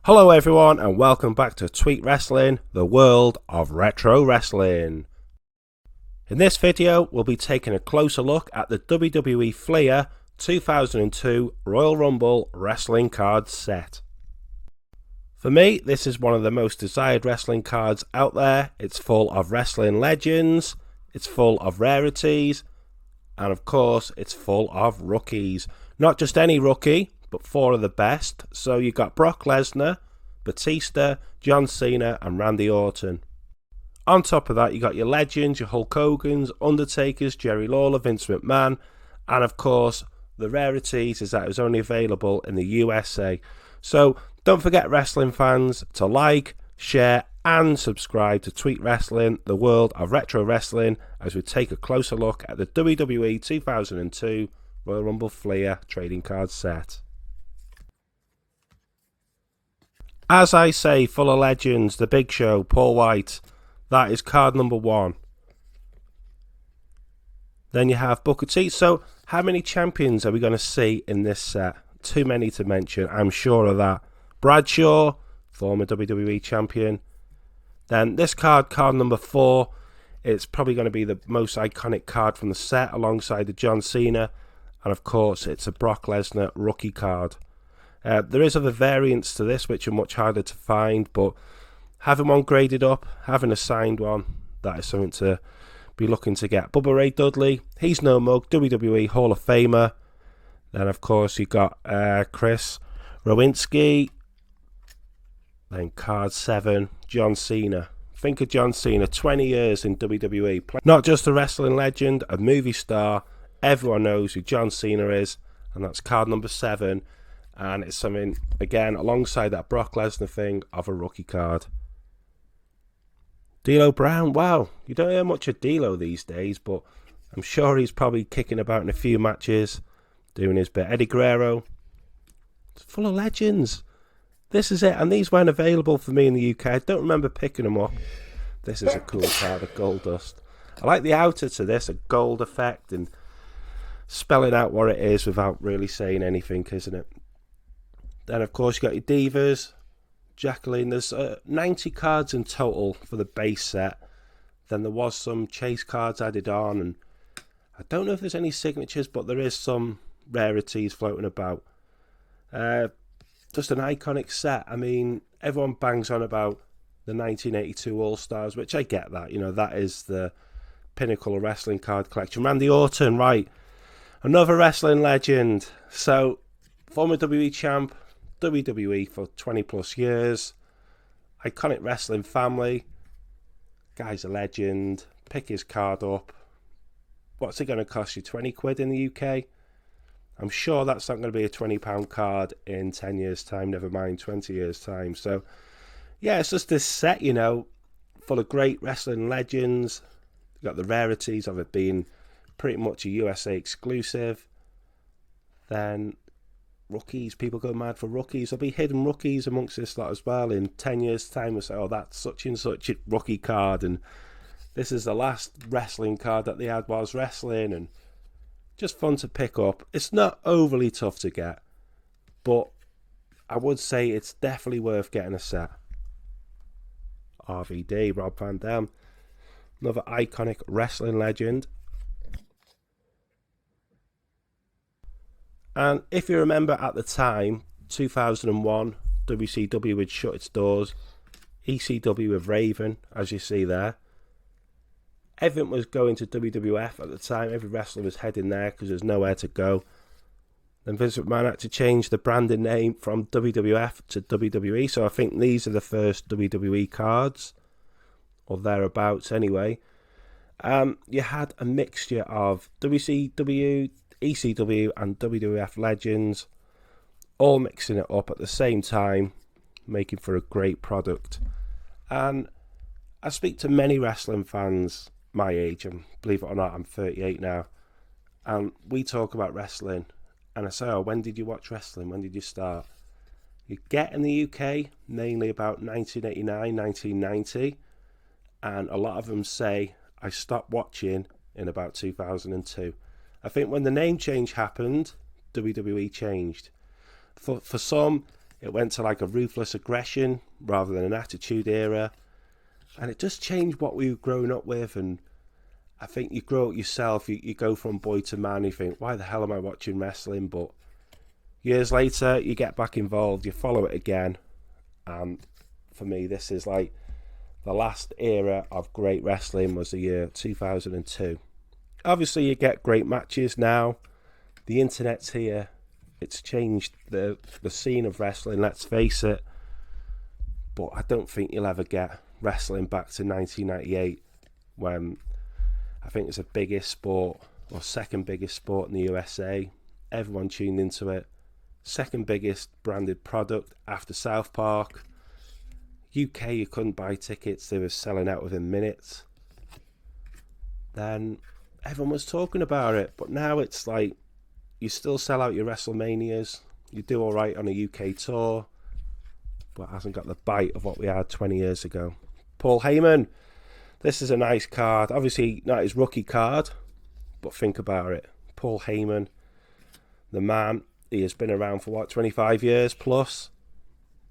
Hello everyone and welcome back to Tweet Wrestling, the world of retro wrestling. In this video we'll be taking a closer look at the WWE Fleer 2002 Royal Rumble wrestling card set. For me, this is one of the most desired wrestling cards out there. It's full of wrestling legends, it's full of rarities, and of course it's full of rookies. Not just any rookie, but four of the best. So you got Brock Lesnar, Batista, John Cena and Randy Orton. On top of that you got your legends, your Hulk Hogan's, Undertakers, Jerry Lawler, Vince McMahon, and of course the rarities is that it was only available in the USA. So don't forget, wrestling fans, to like, share and subscribe to Tweet Wrestling, the world of retro wrestling, as we take a closer look at the WWE 2002 Royal Rumble Fleer trading card set. As I say, full of legends, The Big Show, Paul White, that is card number 1. Then you have Booker T. So how many champions are we going to see in this set? Too many to mention, I'm sure of that. Bradshaw, former WWE champion. Then this card number 4, it's probably going to be the most iconic card from the set alongside the John Cena. And of course it's a Brock Lesnar rookie card. There is other variants to this which are much harder to find, but having one graded up, having a signed one, that is something to be looking to get. Bubba Ray Dudley, he's no mug, WWE Hall of Famer. Then of course you got Chris Rowinski. Then card 7, John Cena. Think of John Cena, 20 years in WWE. Not just a wrestling legend, a movie star. Everyone knows who John Cena is, and that's card number 7. And it's something, again, alongside that Brock Lesnar thing, of a rookie card. D'Lo Brown, wow, you don't hear much of D'Lo these days, but I'm sure he's probably kicking about in a few matches, doing his bit. Eddie Guerrero, it's full of legends. This is it, and these weren't available for me in the UK. I don't remember picking them up. This is a cool card of Gold Dust. I like the outer to this, a gold effect, and spelling out what it is without really saying anything, isn't it? Then of course you got your Divas, Jacqueline. There's 90 cards in total for the base set. Then there was some chase cards added on, and I don't know if there's any signatures, but there is some rarities floating about. Just an iconic set. I mean, everyone bangs on about the 1982 All-Stars, which I get that. You know, that is the pinnacle of wrestling card collection. Randy Orton, right. Another wrestling legend. So, former WWE champ, WWE for 20 plus years. Iconic wrestling family. Guy's a legend. Pick his card up. What's it going to cost you? 20 quid in the UK? I'm sure that's not going to be a £20 card in 10 years time, never mind 20 years time. So yeah, it's just this set, you know, full of great wrestling legends. You've got the rarities of it being pretty much a USA exclusive. Then rookies, people go mad for rookies. There'll be hidden rookies amongst this lot as well. In 10 years time we'll say, oh, that's such and such a rookie card, and this is the last wrestling card that they had was wrestling, and just fun to pick up. It's not overly tough to get, but I would say it's definitely worth getting a set. RVD, Rob Van Dam, another iconic wrestling legend. And if you remember at the time, 2001, WCW had shut its doors. ECW with Raven, as you see there. Everything was going to WWF at the time. Every wrestler was heading there because there's nowhere to go. Then Vince McMahon had to change the branding name from WWF to WWE. So I think these are the first WWE cards, or thereabouts anyway. You had a mixture of WCW, ECW and WWF legends, all mixing it up at the same time, making for a great product. And I speak to many wrestling fans my age, and believe it or not, I'm 38 now, and we talk about wrestling, and I say, oh, when did you watch wrestling? When did you start? You get in the UK mainly about 1989, 1990, and a lot of them say I stopped watching in about 2002. I think when the name change happened, WWE changed. For some, It went to like a ruthless aggression rather than an attitude era. And it just changed what we've grown up with. And I think you grow up yourself, you go from boy to man, you think, why the hell am I watching wrestling? But years later, you get back involved, you follow it again. And for me, this is like the last era of great wrestling was the year 2002. Obviously, you get great matches now. The internet's here. It's changed the scene of wrestling, let's face it. But I don't think you'll ever get wrestling back to 1998 when I think it's the biggest sport or second biggest sport in the USA. Everyone tuned into it. Second biggest branded product after South Park. UK, you couldn't buy tickets. They were selling out within minutes. Then everyone was talking about it. But now it's like you still sell out your WrestleManias. You do all right on a UK tour. But it hasn't got the bite of what we had 20 years ago. Paul Heyman. This is a nice card. Obviously, not his rookie card. But think about it. Paul Heyman, the man. He has been around for, what, 25 years plus?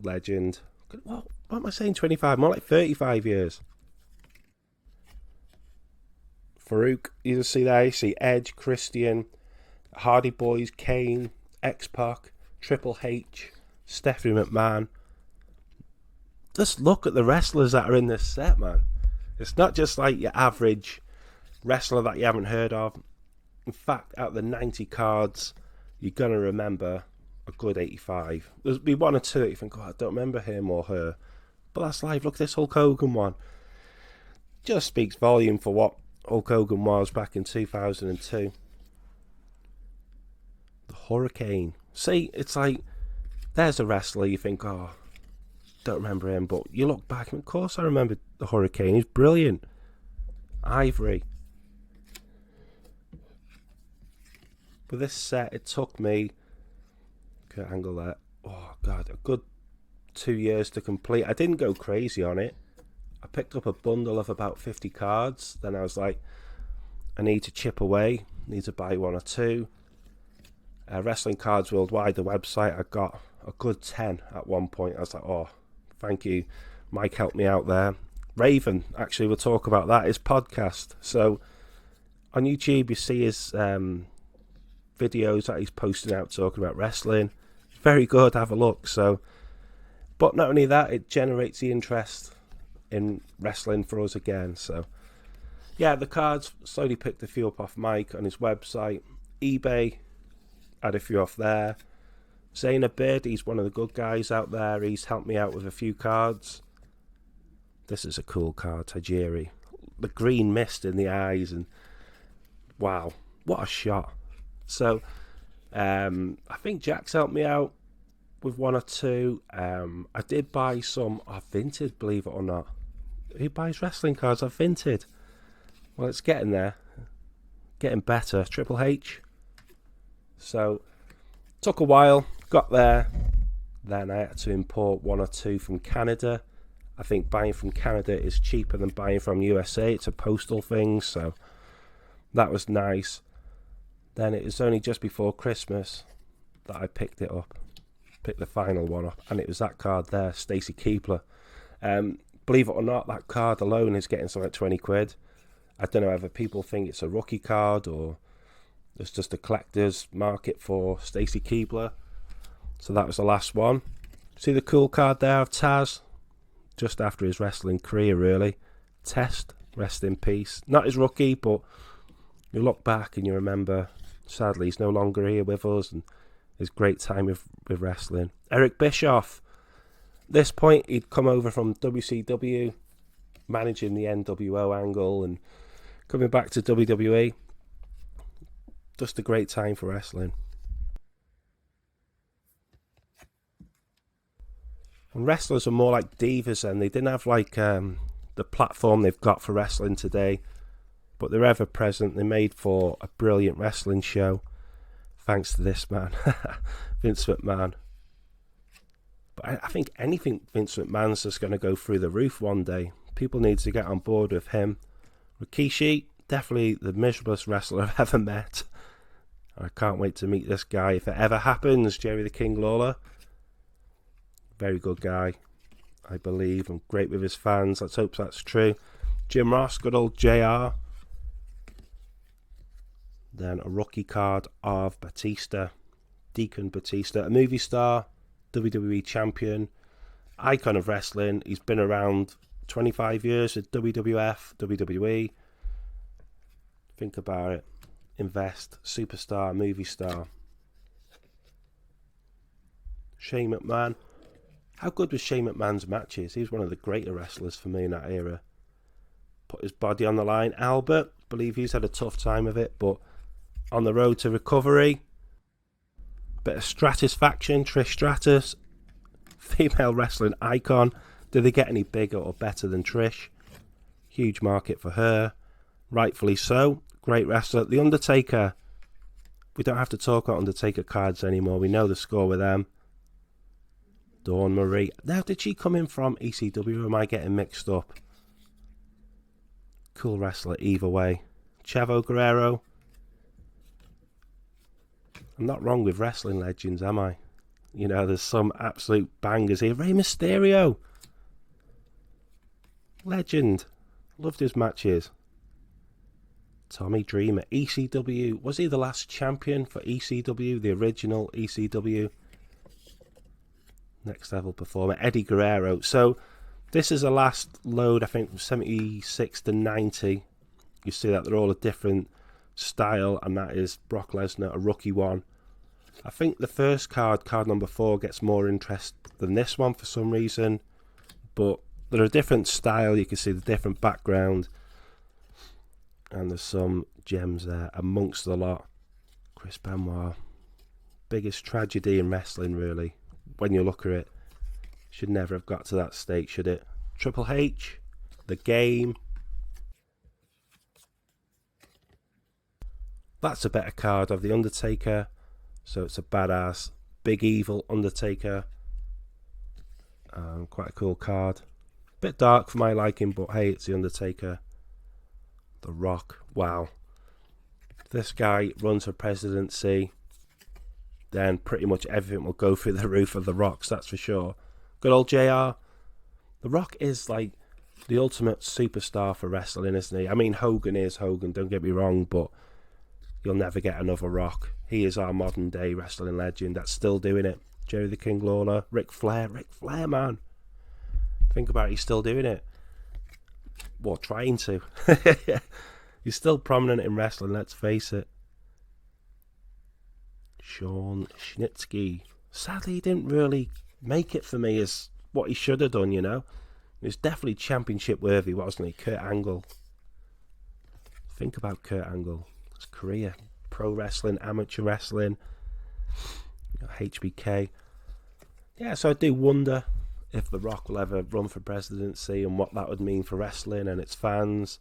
Legend. What am I saying, 25? More like 35 years. Farouk, you can see there. You see Edge, Christian, Hardy Boys, Kane, X-Pac, Triple H, Stephanie McMahon. Just look at the wrestlers that are in this set, man. It's not just like your average wrestler that you haven't heard of. In fact, out of the 90 cards, you're going to remember a good 85. There'll be one or two that you think, oh, I don't remember him or her. But that's live. Look at this Hulk Hogan one. Just speaks volume for what Hulk Hogan was back in 2002. The Hurricane. See, it's like, there's a wrestler you think, oh, don't remember him. But you look back, and of course I remember the Hurricane. He's brilliant. Ivory. With this set, it took me, good angle there, oh god, a good 2 years to complete. I didn't go crazy on it. I picked up a bundle of about 50 cards. Then I was like, I need to chip away, need to buy one or two. Wrestling Cards Worldwide, the website, I got a good 10 at one point. I was like, oh, thank you. Mike helped me out there. Raven, actually, we'll talk about that, his podcast. So on YouTube, you see his videos that he's posting out talking about wrestling. Very good, have a look. So, but not only that, it generates the interest in wrestling for us again. So yeah, the cards, slowly picked a few up off Mike on his website. eBay, had a few off there. Zayna Bird, he's one of the good guys out there. He's helped me out with a few cards. This is a cool card, Tajiri. The green mist in the eyes, and wow, what a shot. So, I think Jack's helped me out with one or two. I did buy some off Vinted, believe it or not. Who buys wrestling cards off Vinted? Well, it's getting there. Getting better. Triple H. So, took a while. Got there. Then I had to import one or two from Canada. I think buying from Canada is cheaper than buying from USA. It's a postal thing, so that was nice. Then it was only just before Christmas that I picked it up. Picked the final one up, and it was that card there, Stacy Keibler. Believe it or not, that card alone is getting something like 20 quid. I don't know whether people think it's a rookie card or it's just a collector's market for Stacy Keibler. So that was the last one. See the cool card there of Taz? Just after his wrestling career, really. Test, rest in peace. Not his rookie, but you look back and you remember, sadly, he's no longer here with us, and his great time with wrestling. Eric Bischoff. This point, he'd come over from WCW, managing the NWO angle, and coming back to WWE. Just a great time for wrestling. And wrestlers are more like divas, and they didn't have like the platform they've got for wrestling today, but they're ever present. They made for a brilliant wrestling show, thanks to this man, Vince McMahon. But I think anything Vince McMahon's just going to go through the roof one day. People need to get on board with him. Rikishi, definitely the miserablest wrestler I've ever met. I can't wait to meet this guy if it ever happens. Jerry the King Lawler. Very good guy, I believe, and great with his fans. Let's hope that's true. Jim Ross, good old JR. Then a rookie card of Batista, Deacon Batista, a movie star, WWE champion, icon of wrestling. He's been around 25 years with WWF, WWE. Think about it. Invest, superstar, movie star. Shane McMahon. How good was Shane McMahon's matches? He was one of the greater wrestlers for me in that era. Put his body on the line. Albert, I believe he's had a tough time of it, but on the road to recovery. Bit of Stratusfaction, Trish Stratus, female wrestling icon. Do they get any bigger or better than Trish? Huge market for her. Rightfully so. Great wrestler. The Undertaker. We don't have to talk about Undertaker cards anymore. We know the score with them. Dawn Marie. Now, did she come in from ECW or am I getting mixed up? Cool wrestler either way. Chavo Guerrero. I'm not wrong with wrestling legends, am I? You know, there's some absolute bangers here. Rey Mysterio. Legend. Loved his matches. Tommy Dreamer. ECW. Was he the last champion for ECW? The original ECW? Next level performer. Eddie Guerrero. So, this is the last load, I think, from 76 to 90. You see that they're all a different style, and that is Brock Lesnar, a rookie one. I think the first card number 4, gets more interest than this one for some reason, but they're a different style. You can see the different background, and there's some gems there amongst the lot. Chris Benoit, biggest tragedy in wrestling, really, when you look at it. Should never have got to that state, should it? Triple H, The Game. That's a better card of The Undertaker. So it's a badass, big evil Undertaker. Quite a cool card. Bit dark for my liking, but hey, it's The Undertaker. The Rock. Wow. If this guy runs for presidency, then pretty much everything will go through the roof of The Rock's, that's for sure. Good old JR. The Rock is like the ultimate superstar for wrestling, isn't he? I mean, Hogan is Hogan, don't get me wrong, but you'll never get another Rock. He is our modern day wrestling legend that's still doing it. Jerry the King Lawler, Ric Flair, man. Think about it, he's still doing it. Well, trying to. He's still prominent in wrestling, let's face it. Sean Schnitzky. Sadly, he didn't really make it for me as what he should have done, you know. He was definitely championship worthy, wasn't he? Kurt Angle. Think about Kurt Angle. His career. Pro wrestling, amateur wrestling, HBK. Yeah, so I do wonder if The Rock will ever run for presidency and what that would mean for wrestling and its fans.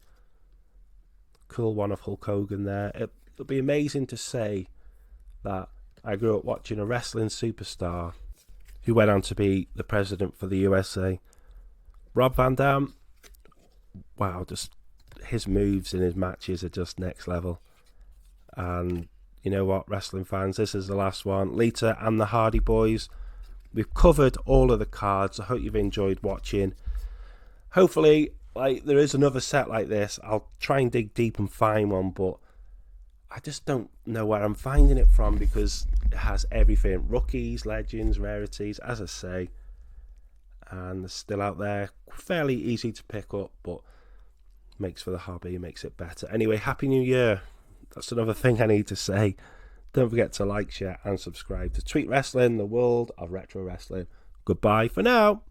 Cool one of Hulk Hogan there. It'll be amazing to say that I grew up watching a wrestling superstar who went on to be the president for the USA. Rob Van Dam, wow, just his moves in his matches are just next level. And you know what, wrestling fans, this is the last one. Lita and the Hardy Boys. We've covered all of the cards. I hope you've enjoyed watching. Hopefully, like, there is another set like this. I'll try and dig deep and find one, but I just don't know where I'm finding it from because it has everything. Rookies, legends, rarities, as I say. And they're still out there. Fairly easy to pick up, but makes for the hobby, makes it better. Anyway, Happy New Year. That's another thing I need to say. Don't forget to like, share, and subscribe to Tweet Wrestling, the world of retro wrestling. Goodbye for now.